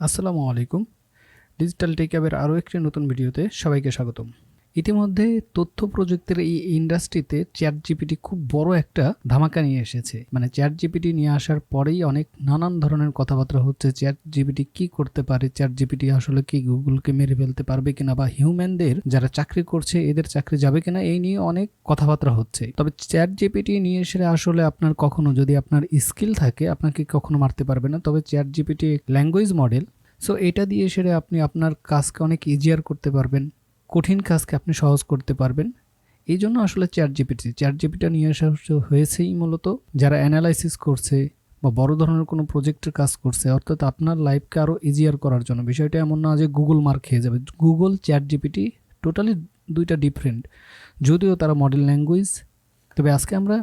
আসসালামু আলাইকুম। ডিজিটাল টেকআপের আরও একটি নতুন ভিডিওতে সবাইকে স্বাগতম। ইতিমধ্যে তথ্য প্রযুক্তির এই ইন্ডাস্ট্রিতে চ্যাট জিপিটি খুব বড় একটা ধামাকা নিয়ে এসেছে। মানে চ্যাট জিপিটি নিয়ে আসার পরেই অনেক নানান ধরনের কথাবার্তা হচ্ছে। চ্যাট জিপিটি কী করতে পারে, চ্যাট জিপিটি আসলে কি গুগলকে মেরে ফেলতে পারবে কিনা, বা হিউম্যানদের যারা চাকরি করছে এদের চাকরি যাবে কিনা, এই নিয়ে অনেক কথাবার্তা হচ্ছে। তবে চ্যাট জিপিটি নিয়ে এসে আসলে আপনার কখনো যদি আপনার স্কিল থাকে আপনাকে কখনো মারতে পারবে না। তবে chat GPT language model, so এটা দিয়ে সেরে আপনি আপনার কাজকে অনেক ইজিয়ার করতে পারবেন, কঠিন কাজকে আপনি সহজ করতে পারবেন। এই জন্য আসলে চ্যাট জিপিটি নিয়ে আসা হয়েছেই মূলত যারা অ্যানালাইসিস করছে বা বড় ধরনের কোনো প্রজেক্টের কাজ করছে, অর্থাৎ আপনার লাইফকে আরও ইজিয়ার করার জন্য। বিষয়টা এমন না যে গুগল মার্ক খেয়ে যাবে। গুগল চ্যাট জিপিটি টোটালি দুইটা ডিফারেন্ট, যদিও তারা মডেল ল্যাঙ্গুয়েজ। তবে আজকে আমরা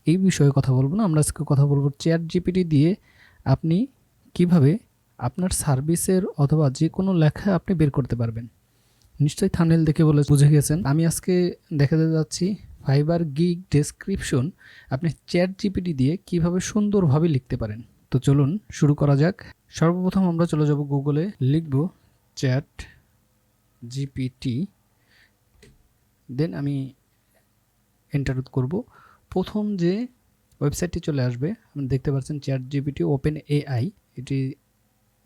এই বিষয়ে কথা বলবো না, আমরা আজকে কথা বলবো চ্যাট জিপিটি দিয়ে আপনি কিভাবে আপনার সার্ভিসের অথবা যে কোনো লেখা আপনি বের করতে পারবেন। নিশ্চয়ই থাম্বনেল দেখে বুঝে গেছেন। আমি আজকে দেখাতে যাচ্ছি ফাইবার গিগ ডেসক্রিপশন আপনি চ্যাট জিপিটি দিয়ে কিভাবে সুন্দরভাবে লিখতে পারেন। তো চলুন শুরু করা যাক। সর্বপ্রথম আমরা চলে যাব গুগলে, লিখব চ্যাট জিপিটি, দেন আমি এন্টার করব। প্রথম যে ওয়েবসাইটটি চলে আসবে আপনি দেখতে পাচ্ছেন চ্যাট জিপিটি ওপেন এআই। এটি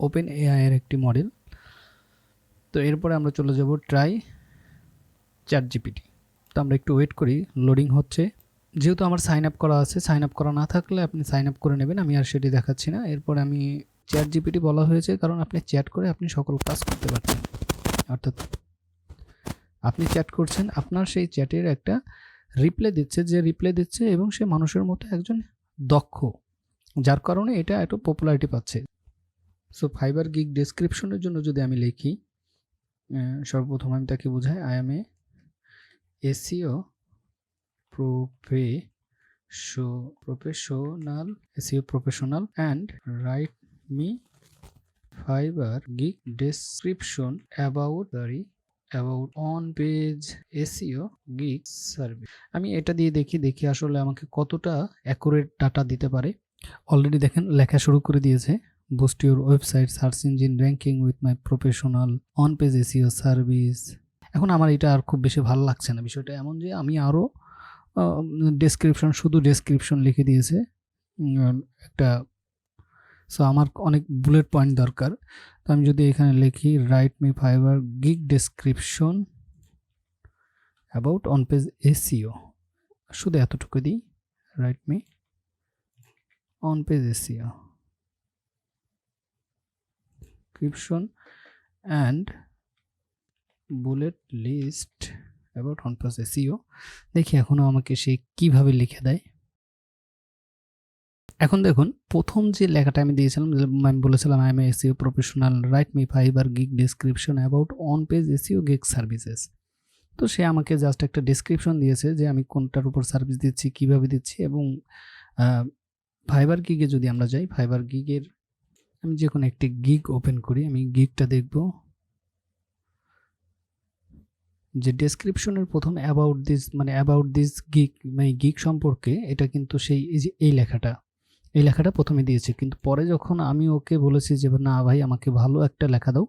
ওপেন এআই এর একটি মডেল। তো এরপরে আমরা চলে যাব ট্রাই চ্যাট জিপিটি। তো আমরা একটু ওয়েট করি, লোডিং হচ্ছে। যেহেতু আমার সাইন আপ করা আছে, সাইন আপ করা না থাকলে আপনি সাইন আপ করে নেবেন, আমি আর সেটি দেখাচ্ছি না। এরপরে আমি চ্যাট জিপিটি বলা হয়েছে কারণ আপনি চ্যাট করে আপনি সকল কাজ করতে পারছেন, অর্থাৎ আপনি চ্যাট করছেন, আপনার সেই চ্যাটের একটা রিপ্লাই দিচ্ছে, যে রিপ্লাই দিচ্ছে এবং সে মানুষের মতো একজন দক্ষ, যার কারণে এটা একটু পপুলারিটি পাচ্ছে। সো ফাইবার গিগ ডেসক্রিপশনের জন্য যদি আমি লিখি, সর্বপ্রথম আমি তাকে বোঝাই I M A SEO professional and right me Fiverr gig description about on page SEO gig service. আমি এটা দিয়ে দেখি আসলে আমাকে কতটা অ্যাকুরেট ডাটা দিতে পারে। অলরেডি দেখেন লেখা শুরু করে দিয়েছে। Boost your website search engine ranking with my professional on page SEO service. এখন আমার এটা আর খুব বেশি ভালো লাগছে না। বিষয়টা এমন যে আমি আরও শুধু ডেসক্রিপশন লিখে দিয়েছে একটা। সো আমার অনেক বুলেট পয়েন্ট দরকার। তো আমি যদি এখানে লিখি right me Fiverr gig description about on page SEO, শুধু এতটুকু দিই, write me on page SEO description and bullet list about on page SEO। দেখি এখনো আমাকে সে কিভাবে লিখে দেয়। এখন দেখুন প্রথম যে লেখাটা আমি দিয়েছিলাম, আমি বলেছিলাম I M A SEO professional, right me Fiverr gig description about on page SEO gig services. তো সে আমাকে জাস্ট একটা ডেসক্রিপশন দিয়েছে যে আমি কোনটার উপর সার্ভিস দিচ্ছি, কিভাবে দিচ্ছি। এবং ফাইবার গিগে যদি আমরা যাই, ফাইবার গিগের আমি যে কোনো একটি গিগ ওপেন করি, আমি গিগটা দেখব যে ডেসক্রিপশনের প্রথম অ্যাবাউট দিস গিগ, মানে গিগ সম্পর্কে, এটা কিন্তু সেই এই লেখাটা প্রথমে দিয়েছে। কিন্তু পরে যখন আমি ওকে বলেছি যে না ভাই আমাকে ভালো একটা লেখা দাও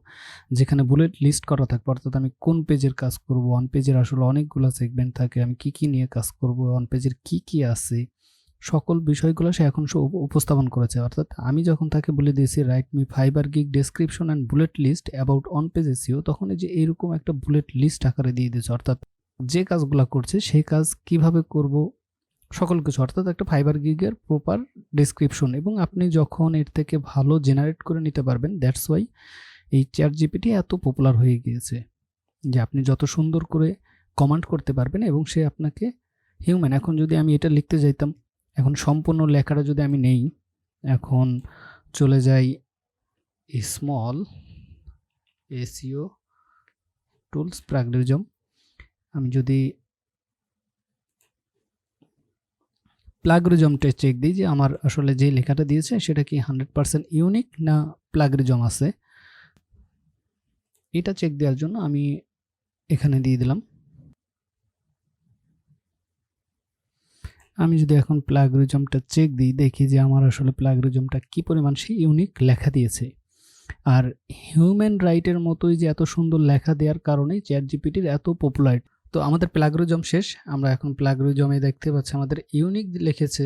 যেখানে বুলেট লিস্ট করা থাকবে, অর্থাৎ আমি কোন পেজের কাজ করব, অন পেজের আসলে অনেকগুলো সেগমেন্ট থাকে, আমি কি নিয়ে কাজ করব, অন পেজের কি আছে, সকল বিষয়গুলো সে এখন উপস্থাপন করেছে। অর্থাৎ আমি যখন তাকে বলে দিয়েছি write me Fiverr gig description and bullet list about on page SEO, তখন এই যে এইরকম একটা বুলেট লিস্ট আকারে দিয়ে দিয়েছে, অর্থাৎ যে কাজগুলো করছে সেই কাজ কিভাবে করব সকল কিছু, অর্থাৎ একটা ফাইবার গিগের প্রপার ডেসক্রিপশন। এবং আপনি যখন এর থেকে ভালো জেনারেট করে নিতে পারবেন, দ্যাটস ওয়াই এই চ্যাট জিপিটি এত পপুলার হয়ে গিয়েছে, যে আপনি যত সুন্দর করে কমান্ড করতে পারবেন এবং সে আপনাকে হিউম্যান। এখন যদি আমি এটা লিখতে যাইতাম, এখন সম্পূর্ণ লেখাটা যদি আমি নেই, এখন চলে যাই স্মল এসইও টুলস প্লাগরিজম, আমি যদি প্লাগরিজমটা চেক দিই যে আমার আসলে যে লেখাটা দিয়েছে সেটা কি 100% ইউনিক না প্লাগরিজম আছে, এটা চেক দেওয়ার জন্য আমি এখানে দিয়ে দিলাম। আমি যদি এখন প্লাগরিজমটা চেক দিই, দেখি যে আমার আসলে প্লাগরিজমটা কি পরিমাণ সে ইউনিক লেখা দিয়েছে। আর হিউম্যান রাইটের মতোই যে এত সুন্দর লেখা দেওয়ার কারণেই চ্যাট জিপিটির এত পপুলার। তো আমাদের প্লাগরিজম শেষ, আমরা এখন প্লাগরিজমে দেখতে পাচ্ছি আমাদের ইউনিক লিখেছে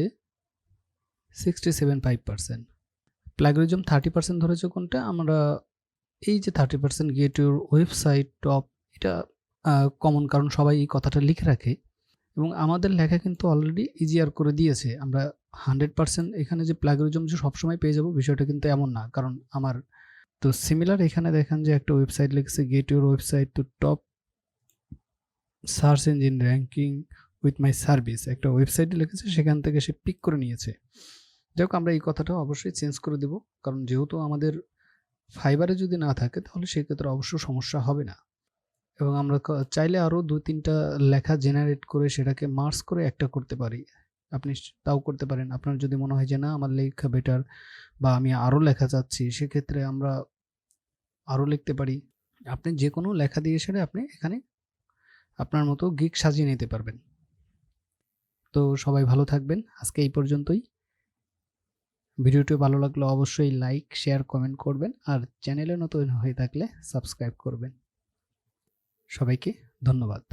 67.5%। প্লাগরিজম 30% ধরেছে কোনটা, আমরা এই যে 30% গেট ইউর ওয়েবসাইট টপ, এটা কমন, কারণ সবাই এই কথাটা লিখে রাখে এবং আমাদের লেখা কিন্তু অলরেডি ইজিয়ার করে দিয়েছে। আমরা 100% এখানে যে প্লাগরিজম যে সবসময় পেয়ে যাবো বিষয়টা কিন্তু এমন না, কারণ আমার তো সিমিলার এখানে দেখেন যে একটা ওয়েবসাইট লিখেছে get your website to top search engine ranking with my service, একটা ওয়েবসাইট লিখেছে, সেখান থেকে সে পিক করে নিয়েছে। যাই হোক, আমরা এই কথাটা অবশ্যই চেঞ্জ করে দেব, কারণ যেহেতু আমাদের ফাইবারে যদি না থাকে তাহলে সেক্ষেত্রে অবশ্য সমস্যা হবে না। এবং আমরা চাইলে আরও 2-3টা লেখা জেনারেট করে সেটাকে মার্জ করে একটা করতে পারি, আপনি তাও করতে পারেন। আপনার যদি মনে হয় যে না আমার লেখা বেটার বা আমি আরও লেখা চাচ্ছি, সেক্ষেত্রে আমরা আরও লিখতে পারি। আপনি যে কোনো লেখা দিয়ে সেটা আপনি এখানে আপনার মতো গিগ সাজিয়ে নিতে পারবেন। তো সবাই ভালো থাকবেন, আজকে এই পর্যন্তই। ভিডিওটি ভালো লাগলে অবশ্যই লাইক, শেয়ার, কমেন্ট করবেন, আর চ্যানেলে নতুন হয়ে থাকলে সাবস্ক্রাইব করবেন। সবাইকে ধন্যবাদ।